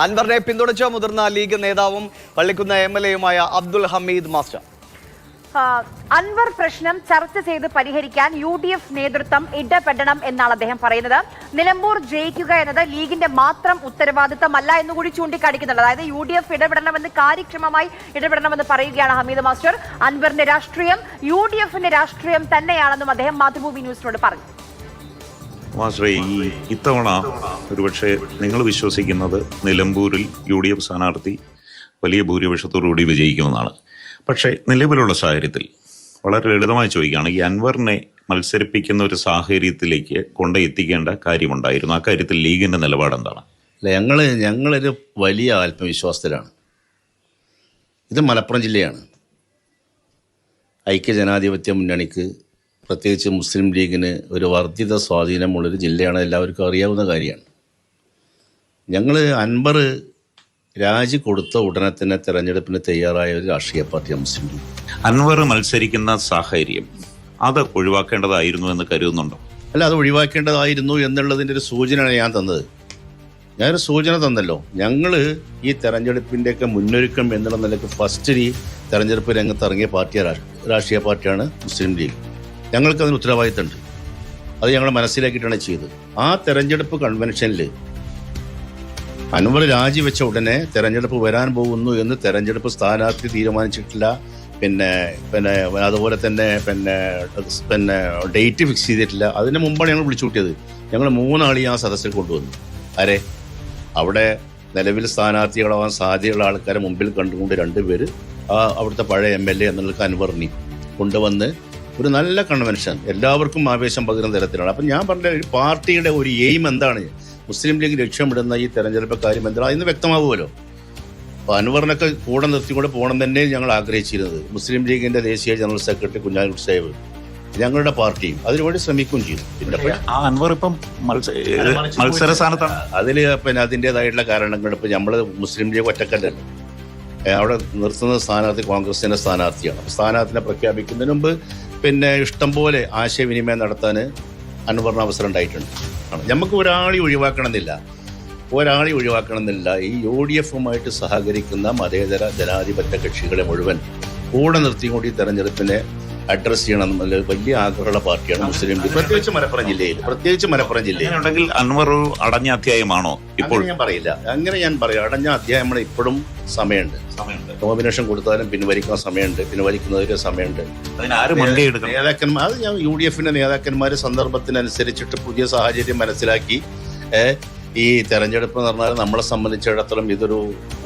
അൻവറിനെ പിന്തുണച്ച മുതിർന്ന ലീഗ് നേതാവും പള്ളിക്കുന്ന് MLA-യുമായ അബ്ദുൽ ഹമീദ് മാസ്റ്റർ. അൻവർ പ്രശ്നം ചർച്ച ചെയ്ത് പരിഹരിക്കാൻ UDF നേതൃത്വം ഇടപെടണം എന്നാണ് അദ്ദേഹം പറയുന്നത്. നിലമ്പൂർ ജയിക്കുക എന്നത് ലീഗിന്റെ മാത്രം ഉത്തരവാദിത്തമല്ല എന്നുകൂടി ചൂണ്ടിക്കാണിക്കുന്നുണ്ട്. അതായത് UDF ഇടപെടണമെന്ന്, കാര്യക്ഷമമായി ഇടപെടണമെന്ന് പറയുകയാണ് ഹമീദ് മാസ്റ്റർ. അൻവറിന്റെ രാഷ്ട്രീയം UDF-ന്റെ രാഷ്ട്രീയം തന്നെയാണെന്നും അദ്ദേഹം മാതൃഭൂമി ന്യൂസിനോട് പറഞ്ഞു. മാസ്റ്ററെ, ഇത്തവണ ഒരുപക്ഷെ നിങ്ങൾ വിശ്വസിക്കുന്നത് നിലമ്പൂരിൽ UDF സ്ഥാനാർത്ഥി വലിയ ഭൂരിപക്ഷത്തോടുകൂടി വിജയിക്കുമെന്നാണ്. പക്ഷേ നിലവിലുള്ള സാഹചര്യത്തിൽ വളരെ ലളിതമായി ചോദിക്കുകയാണ്, ഈ അൻവറിനെ മത്സരിപ്പിക്കുന്ന ഒരു സാഹചര്യത്തിലേക്ക് കൊണ്ടെത്തിക്കേണ്ട കാര്യമുണ്ടായിരുന്നു. ആ കാര്യത്തിൽ ലീഗിൻ്റെ നിലപാട് എന്താണ്? അല്ല, ഞങ്ങളൊരു വലിയ ആത്മവിശ്വാസത്തിലാണ്. ഇത് മലപ്പുറം ജില്ലയാണ്. ഐക്യജനാധിപത്യ മുന്നണിക്ക്, പ്രത്യേകിച്ച് മുസ്ലിം ലീഗിന് ഒരു വർദ്ധിത സ്വാധീനമുള്ളൊരു ജില്ലയാണ്. എല്ലാവർക്കും അറിയാവുന്ന കാര്യമാണ്. ഞങ്ങൾ അൻവർ രാജി കൊടുത്ത ഉടനെ തന്നെ തെരഞ്ഞെടുപ്പിന് തയ്യാറായ ഒരു രാഷ്ട്രീയ പാർട്ടിയാണ് മുസ്ലിം ലീഗ്. അൻവർ മത്സരിക്കുന്ന സാഹചര്യം അത് ഒഴിവാക്കേണ്ടതായിരുന്നു എന്ന് കരുതുന്നുണ്ടോ? അല്ല, അത് ഒഴിവാക്കേണ്ടതായിരുന്നു എന്നുള്ളതിൻ്റെ ഒരു സൂചനയാണ് ഞാൻ തന്നത്. ഞാനൊരു സൂചന തന്നല്ലോ. ഞങ്ങൾ ഈ തെരഞ്ഞെടുപ്പിൻ്റെയൊക്കെ മുന്നൊരുക്കം എന്നുള്ള നിലയ്ക്ക് ഫസ്റ്റ് ഈ തെരഞ്ഞെടുപ്പ് രംഗത്ത് ഇറങ്ങിയ രാഷ്ട്രീയ പാർട്ടിയാണ് മുസ്ലിം ലീഗ്. ഞങ്ങൾക്കതിന് ഉത്തരവാദിത്തമുണ്ട്. അത് ഞങ്ങൾ മനസ്സിലാക്കിയിട്ടാണ് ചെയ്തത്. ആ തെരഞ്ഞെടുപ്പ് കൺവെൻഷനിൽ അൻവർ രാജിവെച്ച ഉടനെ തെരഞ്ഞെടുപ്പ് വരാൻ പോകുന്നു എന്ന് തെരഞ്ഞെടുപ്പ് സ്ഥാനാർത്ഥി തീരുമാനിച്ചിട്ടില്ല. പിന്നെ അതുപോലെ തന്നെ ഡേറ്റ് ഫിക്സ് ചെയ്തിട്ടില്ല. അതിന് മുമ്പാണ് ഞങ്ങൾ വിളിച്ചു കൂട്ടിയത്. ഞങ്ങൾ 3 ആളെ ആ സദസ്സിൽ കൊണ്ടുവന്നു. ആരെ? അവിടെ നിലവിൽ സ്ഥാനാർത്ഥികളാവാൻ സാധ്യതയുള്ള ആൾക്കാരെ മുമ്പിൽ കണ്ടുകൊണ്ട് 2 പേര് അവിടുത്തെ പഴയ MLA എന്നുള്ള അൻവറിനെ കൊണ്ടുവന്ന് ഒരു നല്ല കൺവെൻഷൻ, എല്ലാവർക്കും ആവേശം പകരുന്ന തരത്തിലാണ്. അപ്പം ഞാൻ പറഞ്ഞ ഒരു പാർട്ടിയുടെ ഒരു എയിം എന്താണ്, മുസ്ലിം ലീഗ് ലക്ഷ്യമിടുന്ന ഈ തെരഞ്ഞെടുപ്പ് കാര്യം എന്താണ് ഇന്ന് വ്യക്തമാവുമല്ലോ. അപ്പോൾ അൻവറിനൊക്കെ കൂടെ നിർത്തിക്കൊണ്ട് പോകണം തന്നെ ഞങ്ങൾ ആഗ്രഹിച്ചിരുന്നത്. മുസ്ലിം ലീഗിൻ്റെ ദേശീയ ജനറൽ സെക്രട്ടറി കുഞ്ഞാലിക്കുട്ടി സാഹിബ്, ഞങ്ങളുടെ പാർട്ടിയും അതിനുവേണ്ടി ശ്രമിക്കുകയും ചെയ്തു. അൻവർ ഇപ്പം മത്സര സ്ഥാനത്താണ്. അതിൽ അതിൻ്റെതായിട്ടുള്ള കാരണങ്ങൾ ഇപ്പം നമ്മൾ മുസ്ലിം ലീഗ് ഒറ്റക്കല്ലല്ലോ. അവിടെ നിർത്തുന്ന സ്ഥാനാർത്ഥി കോൺഗ്രസിൻ്റെ സ്ഥാനാർത്ഥിയാണ്. സ്ഥാനാർത്ഥിനെ പ്രഖ്യാപിക്കുന്നതിന് മുമ്പ് ഇഷ്ടംപോലെ ആശയവിനിമയം നടത്താൻ അൻവറിന് അവസരം ഉണ്ടായിട്ടുണ്ട്. നമുക്ക് ഒരാളെ ഒഴിവാക്കണമെന്നില്ല. ഈ UDF-ഉമായിട്ട് സഹകരിക്കുന്ന മതേതര ജനാധിപത്യ കക്ഷികളെ മുഴുവൻ കൂടെ നിർത്തിക്കൊണ്ട് ഈ തെരഞ്ഞെടുപ്പിനെ അഡ്രസ് ചെയ്യണം എന്നുള്ള വലിയ ആഗ്രഹമുള്ള പാർട്ടിയാണ് മുസ്ലിം ലീഗ്, പ്രത്യേകിച്ച് മലപ്പുറം ജില്ലയിൽ. ഉണ്ടെങ്കിൽ അൻവർ അടഞ്ഞ അധ്യായമാണോ ഇപ്പോൾ? ഞാൻ പറയില്ല, അങ്ങനെ ഞാൻ പറയാം. അടഞ്ഞ അധ്യായമാണ്. ഇപ്പോഴും സമയമുണ്ട്. നോമിനേഷൻ കൊടുത്താലും പിൻവലിക്കാൻ സമയമുണ്ട്, പിൻവലിക്കുന്നതിന് സമയമുണ്ട്. നേതാക്കന്മാർ, അത് ഞാൻ UDF-ന്റെ നേതാക്കന്മാർ സന്ദർഭത്തിനനുസരിച്ചിട്ട് പുതിയ സാഹചര്യം മനസ്സിലാക്കി ഈ തെരഞ്ഞെടുപ്പ് എന്ന് പറഞ്ഞാൽ നമ്മളെ സംബന്ധിച്ചിടത്തോളം ഇതൊരു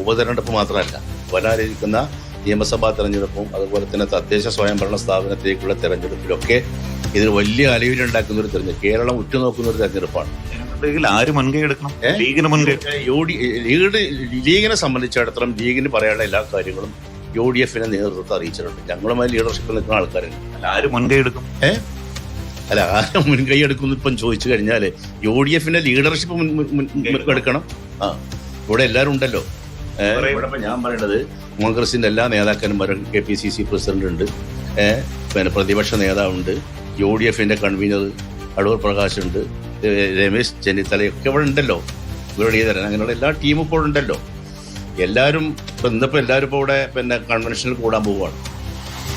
ഉപതെരഞ്ഞെടുപ്പ് മാത്രമല്ല, വരാനിരിക്കുന്ന നിയമസഭാ തെരഞ്ഞെടുപ്പും അതുപോലെ തന്നെ തദ്ദേശ സ്വയംഭരണ സ്ഥാപനത്തിലേക്കുള്ള തെരഞ്ഞെടുപ്പിലൊക്കെ ഇതിന് വലിയ അലവിലുണ്ടാക്കുന്ന ഒരു തെരഞ്ഞെടുപ്പ്, കേരളം ഉറ്റുനോക്കുന്ന ഒരു തെരഞ്ഞെടുപ്പാണ്. ലീഗിനെ സംബന്ധിച്ചിടത്തോളം ലീഗിന് പറയാനുള്ള എല്ലാ കാര്യങ്ങളും UDF-നെ നേതൃത്വത്തെ അറിയിച്ചിട്ടുണ്ട്. ഞങ്ങളുമായി ലീഡർഷിപ്പിൽ നിൽക്കുന്ന ആൾക്കാരുണ്ട്. ആര് മുൻകൈ എടുക്കും? ആരും മുൻകൈ എടുക്കുന്നു ഇപ്പം ചോദിച്ചു കഴിഞ്ഞാൽ UDF-ന്റെ ലീഡർഷിപ്പ് എടുക്കണം. ഇവിടെ എല്ലാവരും ഉണ്ടല്ലോ. ഞാൻ പറയേണ്ടത് കോൺഗ്രസിന്റെ എല്ലാ നേതാക്കന്മാരും, KPCC പ്രസിഡന്റ് ഉണ്ട്, പ്രതിപക്ഷ നേതാവുണ്ട്, UDF-ന്റെ കൺവീനർ അടൂർ പ്രകാശ് ഉണ്ട്, രമേശ് ചെന്നിത്തലയൊക്കെ ഇവിടെ ഉണ്ടല്ലോ, മുരളീധരൻ, അങ്ങനെയുള്ള എല്ലാ ടീമും ഇപ്പോൾ ഉണ്ടല്ലോ. എല്ലാവരും ഇന്നിപ്പോൾ എല്ലാവരും ഇപ്പോൾ ഇവിടെ കൺവെൻഷനിൽ കൂടാൻ പോവുകയാണ്.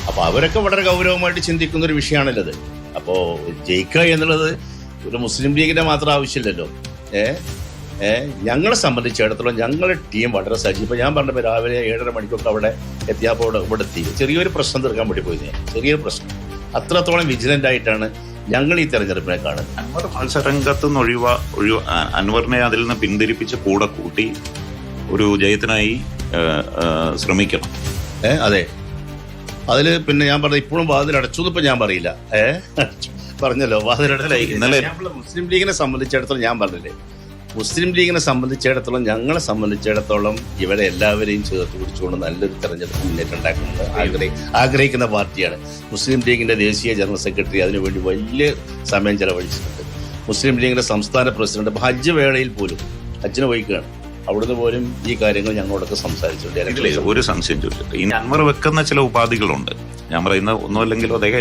അപ്പോൾ അവരൊക്കെ വളരെ ഗൗരവമായിട്ട് ചിന്തിക്കുന്ന ഒരു വിഷയമാണല്ലോ അത്. അപ്പോൾ ജയിക്കുക എന്നുള്ളത് ഒരു മുസ്ലിം ലീഗിൻ്റെ മാത്രം ആവശ്യമില്ലല്ലോ. ഞങ്ങളെ സംബന്ധിച്ചിടത്തോളം ഞങ്ങളുടെ ടീം വളരെ സജീവം. ഞാൻ പറഞ്ഞപ്പോൾ രാവിലെ 7:30 മണിക്കൊക്കെ അവിടെ എത്തിയപ്പോൾ ഇവിടെ എത്തി ചെറിയൊരു പ്രശ്നം തീർക്കാൻ വേണ്ടി പോയി. ചെറിയൊരു പ്രശ്നം, അത്രത്തോളം വിജിലൻ്റ് ആയിട്ടാണ് ഞങ്ങൾ ഈ തെരഞ്ഞെടുപ്പിനെ കാണുന്നത്. അൻവർ മത്സരരംഗത്ത് നിന്ന് അൻവറിനെ അതിൽ നിന്ന് പിന്തിരിപ്പിച്ച് കൂടെ കൂട്ടി ഒരു ജയത്തിനായി ശ്രമിക്കണം. അതെ, അതിൽ ഞാൻ പറഞ്ഞ ഇപ്പോഴും വാതിലടച്ചു എന്നിപ്പോൾ ഞാൻ പറയില്ല. പറഞ്ഞല്ലോ വാതിലടച്ചില്ല. ഇന്നലെ മുസ്ലിം ലീഗിനെ സംബന്ധിച്ചിടത്തോളം ഞാൻ പറഞ്ഞില്ലേ, മുസ്ലിം ലീഗിനെ സംബന്ധിച്ചിടത്തോളം, ഞങ്ങളെ സംബന്ധിച്ചിടത്തോളം ഇവരെ എല്ലാവരെയും ചേർത്ത് പിടിച്ചുകൊണ്ട് നല്ലൊരു തെരഞ്ഞെടുപ്പ് മുന്നേറ്റം ഉണ്ടാക്കുന്നത് ആഗ്രഹിക്കുന്ന പാർട്ടിയാണ്. മുസ്ലിം ലീഗിൻ്റെ ദേശീയ ജനറൽ സെക്രട്ടറി അതിനുവേണ്ടി വലിയ സമയം ചെലവഴിച്ചിട്ടുണ്ട്. മുസ്ലിം ലീഗിൻ്റെ സംസ്ഥാന പ്രസിഡന്റ് ഇപ്പോൾ ഹജ്ജ് വേളയിൽ പോലും ഹജ്ജിന് പോയിക്കുകയാണ്. അവിടുന്ന് പോലും ഈ കാര്യങ്ങൾ ഞങ്ങളോടൊക്കെ സംസാരിച്ചിട്ടുണ്ട്. ഒരു സംശയം ചോദിച്ചിട്ട്, ഇനി അൻവർ വെക്കുന്ന ചില ഉപാധികളുണ്ട്. ഞാൻ പറയുന്ന ഒന്നുമല്ലെങ്കിലും അദ്ദേഹം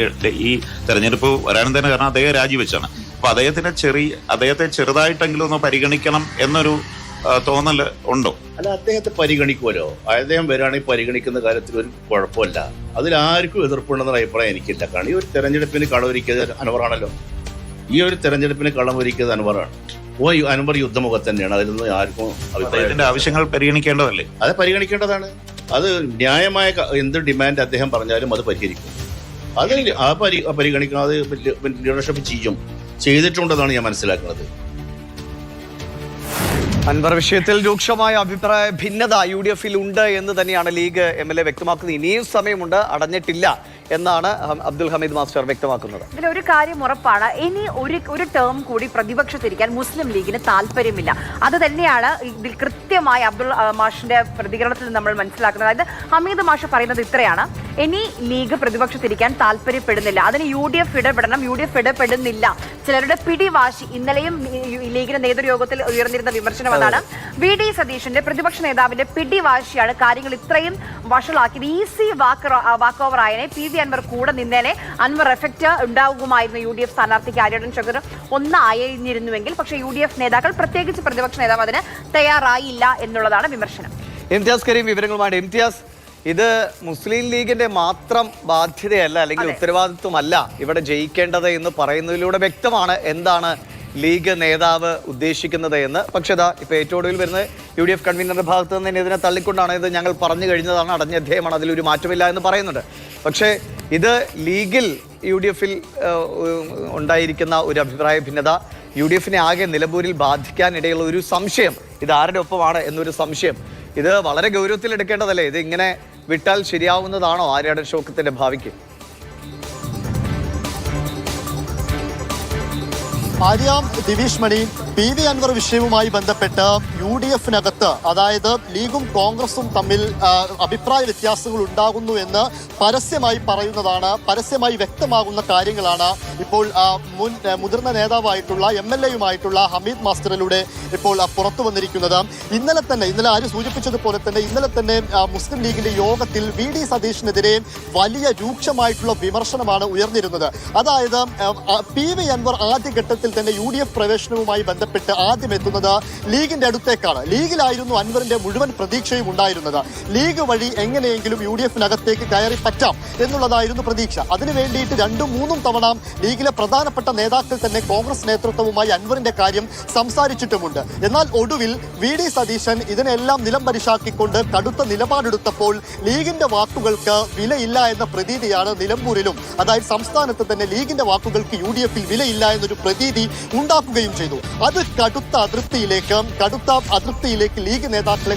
ഈ തെരഞ്ഞെടുപ്പ് വരാനും തന്നെ കാരണം അദ്ദേഹം രാജിവെച്ചാണ്. അപ്പൊ അദ്ദേഹത്തെ ചെറുതായിട്ടെങ്കിലും ഒന്ന് പരിഗണിക്കണം എന്നൊരു തോന്നൽ ഉണ്ടോ? അല്ല, അദ്ദേഹത്തെ പരിഗണിക്കുമല്ലോ. അദ്ദേഹം വരികയാണെങ്കിൽ പരിഗണിക്കുന്ന കാര്യത്തിൽ ഒരു കുഴപ്പമില്ല. അതിലാർക്കും എതിർപ്പുണ്ടെന്ന അഭിപ്രായം എനിക്കില്ല. കാരണം ഈ ഒരു തെരഞ്ഞെടുപ്പിന് കളമൊരുക്കിയത് അൻവറാണല്ലോ. ഈ ഒരു തെരഞ്ഞെടുപ്പിന് കളമൊരുക്കിയത് അൻവറാണ്. അൻവർ യുദ്ധമുഖത്ത് തന്നെയാണ്. അതിലൊന്നും ആർക്കും അഭിപ്രായത്തിന്റെ ആവശ്യങ്ങൾ പരിഗണിക്കേണ്ടതല്ലേ? അത് പരിഗണിക്കേണ്ടതാണ്. അത് ന്യായമായ എന്ത് ഡിമാൻഡ് അദ്ദേഹം പറഞ്ഞാലും അത് പരിഹരിക്കും. അത് പരിഗണിക്കണം. അത് ലീഡർഷിപ്പ് ചെയ്തിട്ടുണ്ടെന്നാണ് ഞാൻ മനസ്സിലാക്കുന്നത്. അൻവർ വിഷയത്തിൽ രൂക്ഷമായ അഭിപ്രായ ഭിന്നത UDF ഉണ്ട് എന്ന് തന്നെയാണ് ലീഗ് MLA വ്യക്തമാക്കുന്നത്. ഇനിയും സമയമുണ്ട്, അടഞ്ഞിട്ടില്ല എന്നാണ് അബ്ദുൽ ഹമീദ് മാസ്റ്റർ വ്യക്തമാക്കുന്നത്. ഇതിലൊരു കാര്യം ഉറപ്പാണ്, ഇനി ഒരു ടേം കൂടി പ്രതിപക്ഷത്തിരിക്കാൻ മുസ്ലിം ലീഗിന് താല്പര്യമില്ല. അത് തന്നെയാണ് ഇതിൽ കൃത്യമായി അബ്ദുൽ മാഷിന്റെ പ്രതികരണത്തിൽ നമ്മൾ മനസ്സിലാക്കുന്നത്. അതായത് ഹമീദ് മാഷ് പറയുന്നത് ഇത്രയാണ്: ഇനി ലീഗ് പ്രതിപക്ഷത്തിരിക്കാൻ താല്പര്യപ്പെടുന്നില്ല, അതിന് UDF ഇടപെടണം, UDF ഇടപെടുന്നില്ല. ചിലരുടെ പിടിവാശി. ഇന്നലെയും ലീഗിന്റെ നേതൃയോഗത്തിൽ ഉയർന്നിരുന്ന വിമർശനം അതാണ്. VD സതീശന്റെ പ്രതിപക്ഷ നേതാവിന്റെ പിടിവാശിയാണ് കാര്യങ്ങൾ ഇത്രയും വഷളാക്കിയത്. ഈസി വാക്ക് ഓവർ ആയനെ PV അൻവർ കൂടെ നിന്നേനെ, അൻവർ എഫക്റ്റ് ഉണ്ടാകുമായിരുന്നു UDF സ്ഥാനാർത്ഥിക്ക് ആര്യടൻ ഷഗർ ഒന്നായിരുന്നുവെങ്കിൽ. പക്ഷേ UDF നേതാക്കൾ, പ്രത്യേകിച്ച് പ്രതിപക്ഷ നേതാവ്, അതിന് തയ്യാറായില്ല എന്നുള്ളതാണ് വിമർശനം. ഇംതിയാസ് കരീം വിവരങ്ങളുമായി. ഇംതിയാസ്, ഇത് മുസ്ലിം ലീഗിന്റെ മാത്രം ബാധ്യതയല്ല, അല്ലെങ്കിൽ ഉത്തരവാദിത്വമല്ല ഇവിടെ ജയിക്കേണ്ടത് എന്ന് പറയുന്നതിലൂടെ വ്യക്തമാണ് എന്താണ് ലീഗ് നേതാവ് ഉദ്ദേശിക്കുന്നത് എന്ന്. പക്ഷേ ഇപ്പൊ ഏറ്റവും ഒടുവിൽ വരുന്നത് UDF കൺവീനറുടെ ഭാഗത്ത് നിന്ന് തന്നെ ഇതിനെ തള്ളിക്കൊണ്ടാണ് ഇത് ഞങ്ങൾ പറഞ്ഞു കഴിഞ്ഞതാണ്, അടഞ്ഞ അധ്യായമാണ്, അതിലൊരു മാറ്റമില്ല എന്ന് പറയുന്നുണ്ട്. പക്ഷേ ഇത് ലീഗിൽ UDF-ൽ ഉണ്ടായിരിക്കുന്ന ഒരു അഭിപ്രായ ഭിന്നത UDF-നെ ആകെ നിലമ്പൂരിൽ ബാധിക്കാനിടയുള്ള ഒരു സംശയം, ഇത് ആരുടെ ഒപ്പമാണ് എന്നൊരു സംശയം, ഇത് വളരെ ഗൗരവത്തിലെടുക്കേണ്ടതല്ലേ? ഇത് ഇങ്ങനെ വിട്ടാൽ ശരിയാവുന്നതാണോ ആര്യാടൻ ഷൗക്കത്തിന്റെ ഭാവിക്ക്? ആര്യാം, ദിവിഷ് മണി, PV അൻവർ വിഷയവുമായി ബന്ധപ്പെട്ട് UDF-നകത്ത്, അതായത് ലീഗും കോൺഗ്രസും തമ്മിൽ അഭിപ്രായ വ്യത്യാസങ്ങൾ ഉണ്ടാകുന്നു എന്ന് പരസ്യമായി പറയുന്നതാണ്, പരസ്യമായി വ്യക്തമാകുന്ന കാര്യങ്ങളാണ് ഇപ്പോൾ മുതിർന്ന നേതാവായിട്ടുള്ള MLA-യുമായിട്ടുള്ള ഹമീദ് മാസ്റ്ററിലൂടെ ഇപ്പോൾ പുറത്തു വന്നിരിക്കുന്നത്. ഇന്നലെ ആര് സൂചിപ്പിച്ചതുപോലെ തന്നെ ഇന്നലെ തന്നെ മുസ്ലിം ലീഗിന്റെ യോഗത്തിൽ VD സതീഷിനെതിരെ വലിയ രൂക്ഷമായിട്ടുള്ള വിമർശനമാണ് ഉയർന്നിരുന്നത്. അതായത് PV അൻവർ ആദ്യഘട്ടത്തിൽ തന്നെ UDF പ്രവേശനവുമായി ബന്ധപ്പെട്ട് ആദ്യം എത്തുന്നത് ലീഗിന്റെ അടുത്തേക്കാണ്. ലീഗിലായിരുന്നു അൻവറിന്റെ മുഴുവൻ പ്രതീക്ഷയും ഉണ്ടായിരുന്നത്. ലീഗ് വഴി എങ്ങനെയെങ്കിലും UDF-നകത്തേക്ക് കയറി പറ്റാം എന്നുള്ളതായിരുന്നു പ്രതീക്ഷ. അതിനു വേണ്ടിയിട്ട് 2-3 തവണ ലീഗിലെ പ്രധാനപ്പെട്ട നേതാക്കൾ തന്നെ കോൺഗ്രസ് നേതൃത്വവുമായി അൻവറിന്റെ കാര്യം സംസാരിച്ചിട്ടുമുണ്ട്. എന്നാൽ ഒടുവിൽ VD സതീശൻ ഇതിനെല്ലാം നിലംപരിശാക്കിക്കൊണ്ട് കടുത്ത നിലപാടെടുത്തപ്പോൾ ലീഗിന്റെ വാക്കുകൾക്ക് വിലയില്ല എന്ന പ്രതീതിയാണ് നിലമ്പൂരിലും, അതായത് സംസ്ഥാനത്ത് തന്നെ ലീഗിന്റെ വാക്കുകൾക്ക് UDF-ൽ വിലയില്ല എന്നൊരു പ്രതീതി ഉണ്ടാക്കുകയും ചെയ്തു. അത് കടുത്ത അതൃപ്തിയിലേക്ക് ലീഗ് നേതാക്കളെ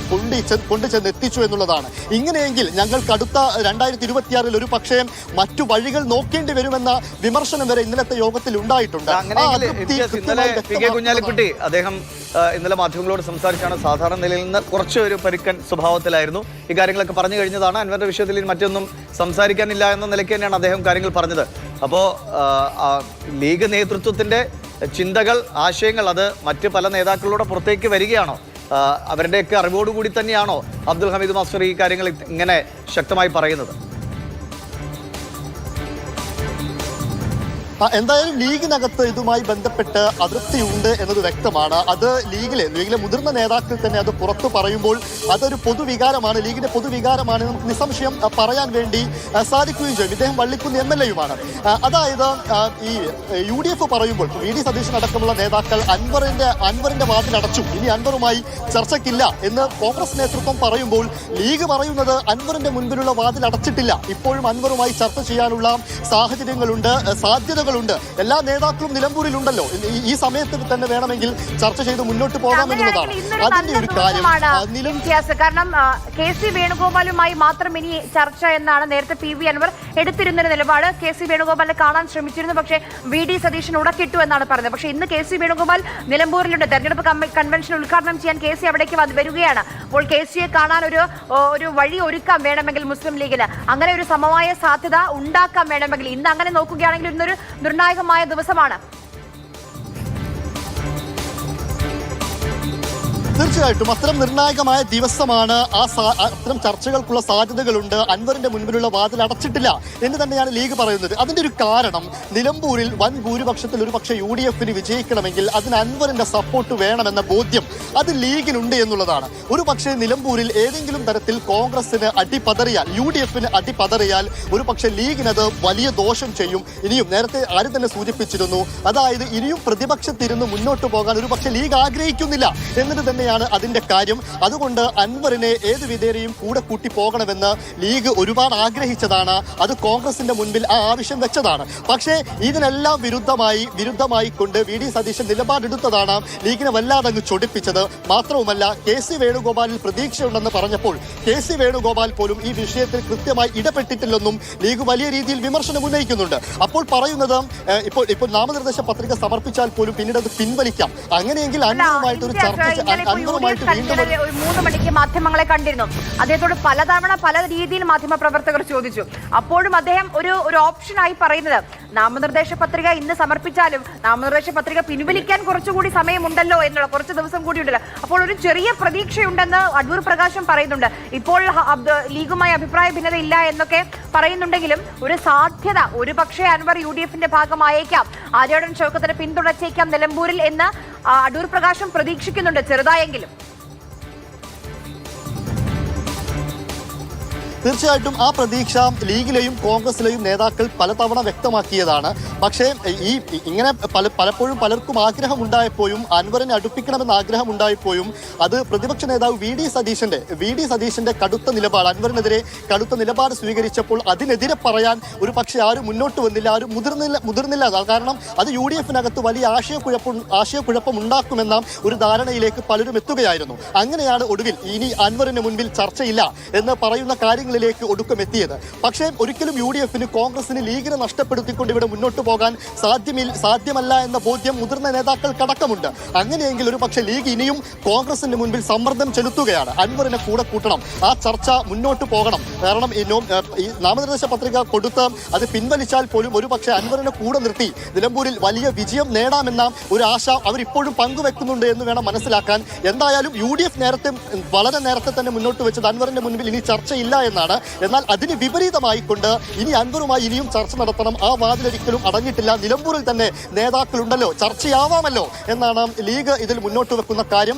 കൊണ്ടുചെന്ന് എത്തിച്ചു എന്നുള്ളതാണ്. ഇങ്ങനെയെങ്കിൽ ഞങ്ങൾ കടുത്ത 2026-ൽ ഒരു പക്ഷേ മറ്റു വഴികൾ നോക്കേണ്ടി വരുമെന്ന വിമർശനം വരെ ഇന്നലത്തെ യോഗത്തിൽ ഉണ്ടായിട്ടുണ്ട്. കുഞ്ഞാലിക്കുട്ടി അദ്ദേഹം ഇന്നലെ മാധ്യമങ്ങളോട് സംസാരിച്ചാണ്. സാധാരണ നിലയിൽ നിന്ന് കുറച്ച് ഒരു പരുക്കൻ സ്വഭാവത്തിലായിരുന്നു. ഈ കാര്യങ്ങളൊക്കെ പറഞ്ഞു കഴിഞ്ഞതാണ്. അൻവറിന്റെ വിഷയത്തിൽ മറ്റൊന്നും സംസാരിക്കാനില്ല എന്ന നിലയ്ക്ക് തന്നെയാണ് അദ്ദേഹം കാര്യങ്ങൾ പറഞ്ഞത്. അപ്പോൾ ലീഗ് നേതൃത്വത്തിന്റെ ചിന്തകൾ, ആശയങ്ങൾ അത് മറ്റ് പല നേതാക്കളോട് പുറത്തേക്ക് വരികയാണോ? അവരുടെയൊക്കെ അറിവോടുകൂടി തന്നെയാണോ അബ്ദുൽ ഹമീദ് മാസ്റ്റർ ഈ കാര്യങ്ങൾ ഇങ്ങനെ ശക്തമായി പറയുന്നത്? എന്തായാലും ലീഗിനകത്ത് ഇതുമായി ബന്ധപ്പെട്ട് അതൃപ്തിയുണ്ട് എന്നത് വ്യക്തമാണ്. അത് ലീഗിലെ മുതിർന്ന നേതാക്കൾ തന്നെ അത് പുറത്തു പറയുമ്പോൾ അതൊരു പൊതുവികാരമാണ്, ലീഗിന്റെ പൊതുവികാരമാണ്, നമുക്ക് നിസ്സംശയം പറയാൻ വേണ്ടി സാധിക്കുകയും ചെയ്യും. ഇദ്ദേഹം വള്ളിക്കുന്ന് MLA-യുമാണ്. അതായത് ഈ UDF പറയുമ്പോൾ VD സതീശൻ അടക്കമുള്ള നേതാക്കൾ അൻവറിന്റെ വാതിലടച്ചു, ഇനി അൻവറുമായി ചർച്ചയ്ക്കില്ല എന്ന് കോൺഗ്രസ് നേതൃത്വം പറയുമ്പോൾ ലീഗ് പറയുന്നത് അൻവറിന്റെ മുൻപിലുള്ള വാതിൽ അടച്ചിട്ടില്ല, ഇപ്പോഴും അൻവറുമായി ചർച്ച ചെയ്യാനുള്ള സാഹചര്യങ്ങളുണ്ട്, സാധ്യതകൾ ഉണ്ട്. എല്ലാ നേതാക്കളും നിലമ്പൂരിലുണ്ടല്ലോ. ഈ സമയത്ത് തന്നെ വേണമെങ്കിൽ ചർച്ച ചെയ്ത് മുന്നോട്ട് പോകാമെന്നുള്ളതാണ് അതിന്റെ ഒരു കാര്യം. കാരണം KC വേണുഗോപാലുമായി മാത്രം ഇനി ചർച്ച എന്നാണ് നേരത്തെ PV അൻവർ എടുത്തിരുന്നൊരു നിലപാട്. KC വേണുഗോപാലിനെ കാണാൻ ശ്രമിച്ചിരുന്നു, പക്ഷേ VD സതീശൻ ഉടക്കിട്ടു എന്നാണ് പറഞ്ഞത്. പക്ഷേ ഇന്ന് KC വേണുഗോപാൽ നിലമ്പൂരിലുണ്ട്. തെരഞ്ഞെടുപ്പ് കൺവെൻഷൻ ഉദ്ഘാടനം ചെയ്യാൻ KC അവിടേക്ക് വരികയാണ്. അപ്പോൾ KCയെ കാണാൻ ഒരു വഴി ഒരുക്കാൻ വേണമെങ്കിൽ മുസ്ലിം ലീഗിന് അങ്ങനെ ഒരു സമവായ സാധ്യത ഉണ്ടാക്കാൻ വേണമെങ്കിൽ ഇന്ന് അങ്ങനെ നോക്കുകയാണെങ്കിൽ ഇന്നൊരു നിർണായകമായ ദിവസമാണ്. തീർച്ചയായിട്ടും അത്തരം നിർണായകമായ ദിവസമാണ്. അത്തരം ചർച്ചകൾക്കുള്ള സാധ്യതകളുണ്ട്. അൻവറിന്റെ മുൻപിലുള്ള വാതിൽ അടച്ചിട്ടില്ല എന്ന് തന്നെയാണ് ലീഗ് പറയുന്നത്. അതിന്റെ ഒരു കാരണം, നിലമ്പൂരിൽ വൻ ഭൂരിപക്ഷത്തിൽ ഒരു പക്ഷേ UDF വിജയിക്കണമെങ്കിൽ അതിന് അൻവറിന്റെ സപ്പോർട്ട് വേണമെന്ന ബോധ്യം അത് ലീഗിനുണ്ട് എന്നുള്ളതാണ്. ഒരു പക്ഷേ നിലമ്പൂരിൽ ഏതെങ്കിലും തരത്തിൽ കോൺഗ്രസിന് അടിപതറിയാൽ, UDF അടിപതറിയാൽ ഒരു പക്ഷേ ലീഗിനത് വലിയ ദോഷം ചെയ്യും. ഇനിയും നേരത്തെ ആരും തന്നെ സൂചിപ്പിച്ചിരുന്നു, അതായത് ഇനിയും പ്രതിപക്ഷത്തിരുന്ന് മുന്നോട്ട് പോകാൻ ഒരു പക്ഷേ ലീഗ് ആഗ്രഹിക്കുന്നില്ല എന്നത് തന്നെയാണ് അതിന്റെ കാര്യം. അതുകൊണ്ട് അൻവറിനെ ഏത് വിധേനയും കൂടെ കൂട്ടി പോകണമെന്ന് ലീഗ് ഒരുപാട് ആഗ്രഹിച്ചതാണ്. അത് കോൺഗ്രസിന്റെ മുൻപിൽ ആ ആവശ്യം വെച്ചതാണ്. പക്ഷേ ഇതിനെല്ലാം വിരുദ്ധമായി കൊണ്ട് VD സതീശൻ നിലപാടെടുത്തതാണ് ലീഗിനെ വല്ലാതെ അങ്ങ് ചൊടിപ്പിച്ചത്. മാത്രവുമല്ല, KC വേണുഗോപാലിൽ പ്രതീക്ഷയുണ്ടെന്ന് പറഞ്ഞപ്പോൾ KC വേണുഗോപാൽ പോലും ഈ വിഷയത്തിൽ കൃത്യമായി ഇടപെട്ടിട്ടില്ലെന്നും ലീഗ് വലിയ രീതിയിൽ വിമർശനം ഉന്നയിക്കുന്നുണ്ട്. അപ്പോൾ പറയുന്നത് ഇപ്പോൾ നാമനിർദ്ദേശ പത്രിക സമർപ്പിച്ചാൽ പോലും പിന്നീട് അത് പിൻവലിക്കാം. അങ്ങനെയെങ്കിൽ അൻവറുമായിട്ട് ഒരു ചർച്ച, അൻവറുമായിട്ട് വീണ്ടും 3 മണിക്ക് മാധ്യമങ്ങളെ കണ്ടിരുന്നു. അദ്ദേഹത്തോട് പലതവണ പല രീതിയിൽ മാധ്യമ പ്രവർത്തകർ ചോദിച്ചു. അപ്പോഴും അദ്ദേഹം ഒരു ഓപ്ഷനായി പറയുന്നത്, നാമനിർദ്ദേശ പത്രിക ഇന്ന് സമർപ്പിച്ചാലും നാമനിർദ്ദേശ പത്രിക പിൻവലിക്കാൻ കുറച്ചുകൂടി സമയമുണ്ടല്ലോ എന്നുള്ള, കുറച്ച് ദിവസം കൂടി ഉണ്ടല്ലോ. അപ്പോൾ ഒരു ചെറിയ പ്രതീക്ഷയുണ്ടെന്ന് അടൂർ പ്രകാശം പറയുന്നുണ്ട്. ഇപ്പോൾ ലീഗുമായി അഭിപ്രായ ഭിന്നത ഇല്ല എന്നൊക്കെ പറയുന്നുണ്ടെങ്കിലും ഒരു സാധ്യത, ഒരു പക്ഷേ അൻവർ UDF ഭാഗമായേക്കാം, ആര്യാടൻ ഷൗക്കത്തിനെ പിന്തുണച്ചേക്കാം നിലമ്പൂരിൽ എന്ന് അടൂർ പ്രകാശം പ്രതീക്ഷിക്കുന്നുണ്ട്, ചെറുതായെങ്കിലും. തീർച്ചയായിട്ടും ആ പ്രതീക്ഷ ലീഗിലെയും കോൺഗ്രസിലെയും നേതാക്കൾ പലതവണ വ്യക്തമാക്കിയതാണ്. പക്ഷേ ഇങ്ങനെ പലപ്പോഴും പലർക്കും ആഗ്രഹമുണ്ടായപ്പോഴും, അൻവറിനെ അടുപ്പിക്കണമെന്ന് ആഗ്രഹമുണ്ടായപ്പോഴും അത് പ്രതിപക്ഷ നേതാവ് VD സതീശന്റെ കടുത്ത നിലപാട്, അൻവറിനെതിരെ കടുത്ത നിലപാട് സ്വീകരിച്ചപ്പോൾ അതിനെതിരെ പറയാൻ ഒരു പക്ഷേ ആരും മുന്നോട്ട് വന്നില്ല, ആരും മുതിർന്നില്ല. കാരണം അത് UDF വലിയ ആശയക്കുഴപ്പം ഉണ്ടാക്കുമെന്ന ഒരു ധാരണയിലേക്ക് പലരും എത്തുകയായിരുന്നു. അങ്ങനെയാണ് ഒടുവിൽ ഇനി അൻവറിന് മുൻപിൽ ചർച്ചയില്ല എന്ന് പറയുന്ന കാര്യങ്ങളിലേക്ക് ഒടുക്കമെത്തിയത്. പക്ഷേ ഒരിക്കലും UDF കോൺഗ്രസിന് ലീഗിനെ നഷ്ടപ്പെടുത്തിക്കൊണ്ട് ഇവിടെ മുന്നോട്ട് പോകാൻ സാധ്യമല്ല എന്ന ബോധ്യം മുതിർന്ന നേതാക്കൾക്കടക്കമുണ്ട്. അങ്ങനെയെങ്കിൽ ഒരു പക്ഷേ ലീഗ് ഇനിയും കോൺഗ്രസിന്റെ മുൻപിൽ സമ്മർദ്ദം ചെലുത്തുകയാണ്. അൻവറിനെ കൂടെ കൂട്ടണം, ആ ചർച്ച മുന്നോട്ട് പോകണം. കാരണം ഈ നാമനിർദ്ദേശ പത്രിക കൊടുത്ത് അത് പിൻവലിച്ചാൽ പോലും ഒരു പക്ഷേ അൻവറിനെ കൂടെ നിർത്തി നിലമ്പൂരിൽ വലിയ വിജയം നേടാമെന്ന ഒരു ആശ അവരിപ്പോഴും പങ്കുവെക്കുന്നുണ്ട് എന്ന് വേണം മനസ്സിലാക്കാൻ. എന്തായാലും UDF വളരെ നേരത്തെ തന്നെ മുന്നോട്ട് വെച്ചത് അൻവറിന്റെ മുൻപിൽ ഇനി ചർച്ചയില്ല എന്നാണ്. എന്നാൽ അതിന് വിപരീതമായിക്കൊണ്ട് ഇനി അൻവറുമായി ഇനിയും ചർച്ച നടത്തണം, ആ വാതിലൊരിക്കലും അടഞ്ഞിട്ടില്ല, നിലമ്പൂരിൽ തന്നെ നേതാക്കളുണ്ടല്ലോ, ചർച്ചയാവാമല്ലോ എന്നാണ് ലീഗ് ഇതിൽ മുന്നോട്ട് വെക്കുന്ന കാര്യം.